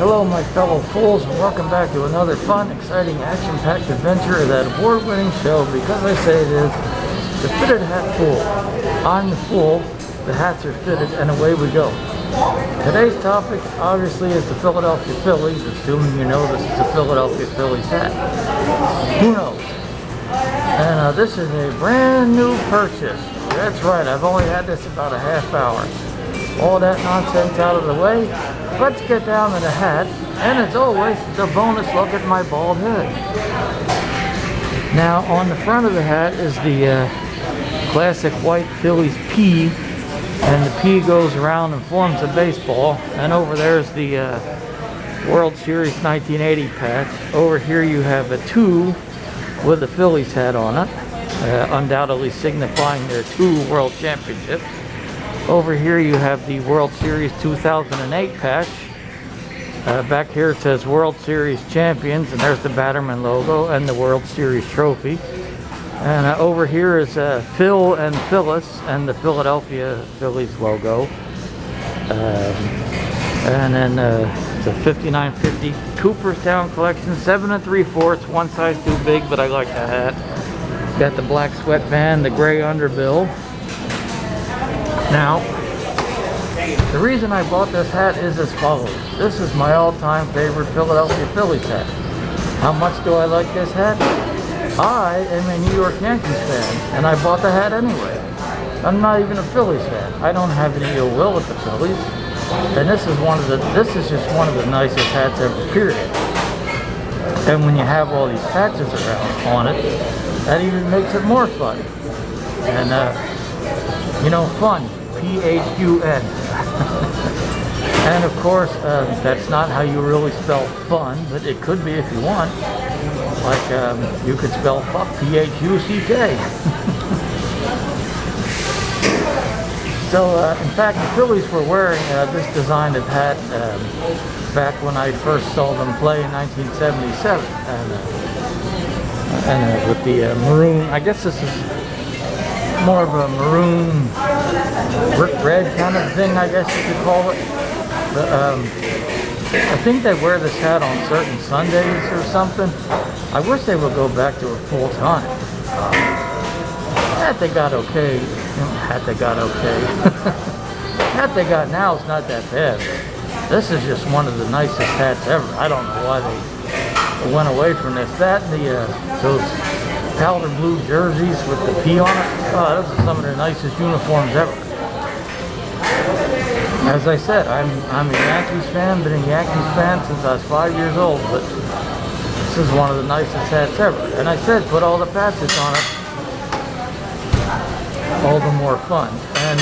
Hello my fellow fools, and welcome back to another fun, exciting, action-packed adventure of that award-winning show, because I say it is, the Fitted Hat Fool. I'm the fool, the hats are fitted, and away we go. Today's topic, obviously, is the Philadelphia Phillies, assuming you know this is a Philadelphia Phillies hat. Who knows? And this is a brand new purchase. That's right, I've only had this about a half hour. All that nonsense out of the way, let's get down to the hat, and as always, the bonus look at my bald head. Now, on the front of the hat is the classic white Phillies P, and the P goes around and forms a baseball, and over there's the World Series 1980 patch. Over here you have a 2 with a Phillies hat on it, undoubtedly signifying their 2 World Championships. Over here you have the World Series 2008 patch. Back here it says World Series Champions, and there's the Batterman logo and the World Series trophy. And over here is Phil and Phyllis and the Philadelphia Phillies logo. And then the 5950 Cooperstown collection, 7 3/4, one size too big, but I like the hat. Got the black sweatband, the gray underbill. Now, the reason I bought this hat is as follows. This is my all-time favorite Philadelphia Phillies hat. How much do I like this hat? I am a New York Yankees fan, and I bought the hat anyway. I'm not even a Phillies fan. I don't have any ill will with the Phillies, and this is just one of the nicest hats ever, period. And when you have all these patches around on it, that even makes it more fun. And you know, fun. P-H-U-N. And of course, that's not how you really spell fun, but it could be if you want. Like, you could spell fuck, P-H-U-C-K. So, in fact, the Phillies were wearing this design of hat back when I first saw them play in 1977. And with the maroon, I guess this is more of a maroon brick red kind of thing, I guess you could call it. But, I think they wear this hat on certain Sundays or something. I wish they would go back to it full time. Hat they got okay. Hat they got okay. Hat they got now is not that bad. This is just one of the nicest hats ever. I don't know why they went away from this. That and those powder blue jerseys with the P on it. Oh, those are some of the nicest uniforms ever. As I said, I'm a Yankees fan, been a Yankees fan since I was 5 years old, but this is one of the nicest hats ever. And I said, put all the patches on it, all the more fun. And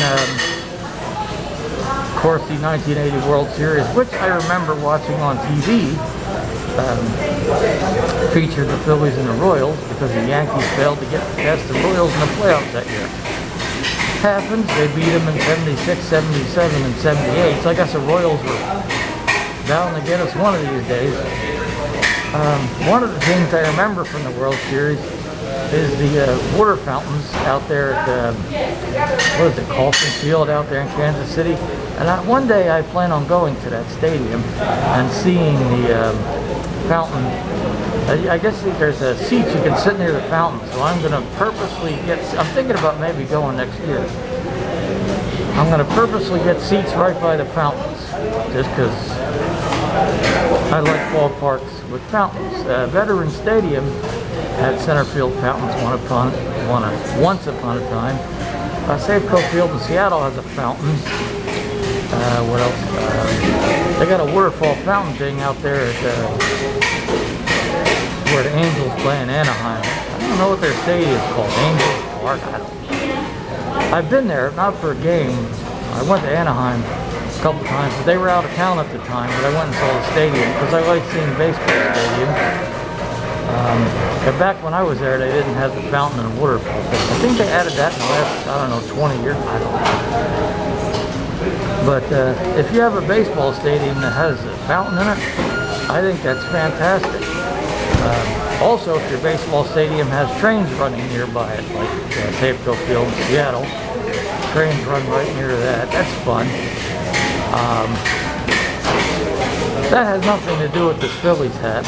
of course the 1980 World Series, which I remember watching on TV, featured the Phillies and the Royals because the Yankees failed to get past the Royals in the playoffs that year. Happens, they beat them in 76, 77, and 78, so I guess the Royals were bound to get us one of these days. One of the things I remember from the World Series is the water fountains out there at, what is it, Coffin Field out there in Kansas City. And one day I plan on going to that stadium and seeing the fountain. I guess there's a seat you can sit near the fountain, so I'm going to purposely I'm thinking about maybe going next year. I'm going to purposely get seats right by the fountains, just because I like ballparks with fountains. Veterans Stadium had center field fountains once upon a time. Safeco Field in Seattle has a fountain. What else? They got a waterfall fountain thing out there at where the Angels play in Anaheim. I don't know what their stadium is called. Angels Park? I don't know. I've been there, not for a game. I went to Anaheim a couple times, but they were out of town at the time, but I went and saw the stadium because I like seeing baseball stadium. But back when I was there, they didn't have the fountain and waterfall thing. I think they added that in the last, I don't know, 20 years. I don't know. But if you have a baseball stadium that has a fountain in it, I think that's fantastic. Also, if your baseball stadium has trains running nearby it, like Safeco Field in Seattle, trains run right near that. That's fun. that has nothing to do with this Phillies hat.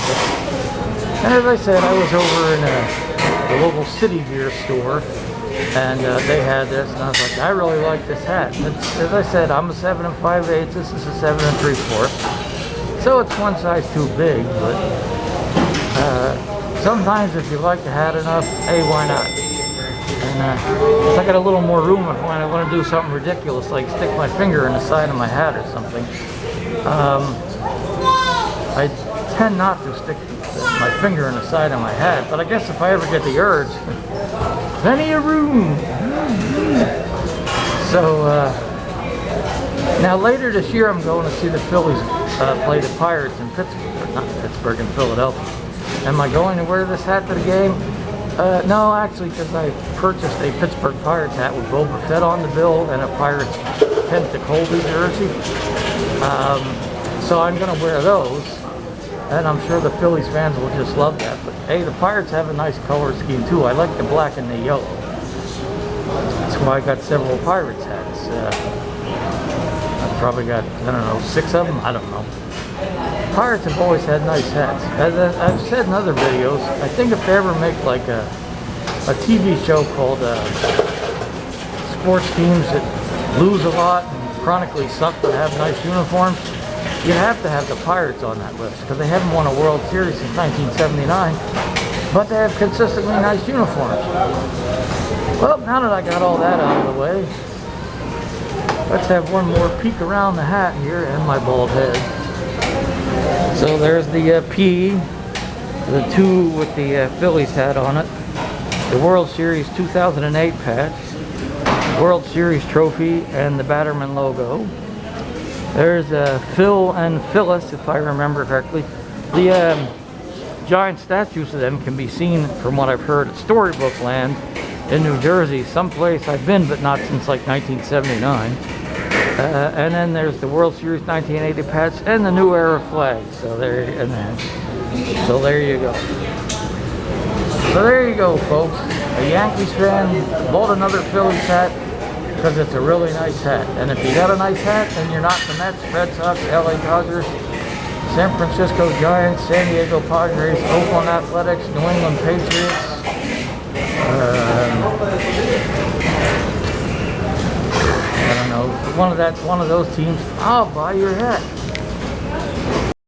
And as I said, I was over in a local city gear store, and they had this, and I was like, I really like this hat. As I said, I'm a 7 5/8. This is a 7 3/4. So it's one size too big, but sometimes if you like the hat enough, hey, why not? And if I got a little more room if I want to do something ridiculous, like stick my finger in the side of my hat or something. I tend not to stick my finger in the side of my hat, but I guess if I ever get the urge, plenty of room. So now later this year I'm going to see the Phillies play the Pirates in Pittsburgh, not Pittsburgh, in Philadelphia. Am I going to wear this hat to the game? No, actually, because I purchased a Pittsburgh Pirates hat with Boba Fett on the bill and a Pirates Kent the Colby jersey. So I'm going to wear those, and I'm sure the Phillies fans will just love that. But hey, the Pirates have a nice color scheme too. I like the black and the yellow. That's why I got several Pirates hats. I've probably got, I don't know, 6 of them? I don't know. Pirates have always had nice hats. As I've said in other videos, I think if they ever make like a TV show called sports teams that lose a lot and chronically suck but have nice uniforms, you have to have the Pirates on that list because they haven't won a World Series since 1979, but they have consistently nice uniforms. Well, now that I got all that out of the way, let's have one more peek around the hat here and my bald head. So there's the P, the 2 with the Phillies hat on it, the World Series 2008 patch, World Series trophy, and the Batterman logo. There's Phil and Phyllis, if I remember correctly. The giant statues of them can be seen, from what I've heard, at Storybook Land in New Jersey, someplace I've been but not since like 1979. And then there's the World Series 1980 patch and the New Era flag. So there you go. So there you go, folks. A Yankees fan bought another Phillies hat because it's a really nice hat. And if you got a nice hat and you're not the Mets, Red Sox, LA Dodgers, San Francisco Giants, San Diego Padres, Oakland Athletics, New England Patriots, I don't know, that's one of those teams, I'll buy your hat.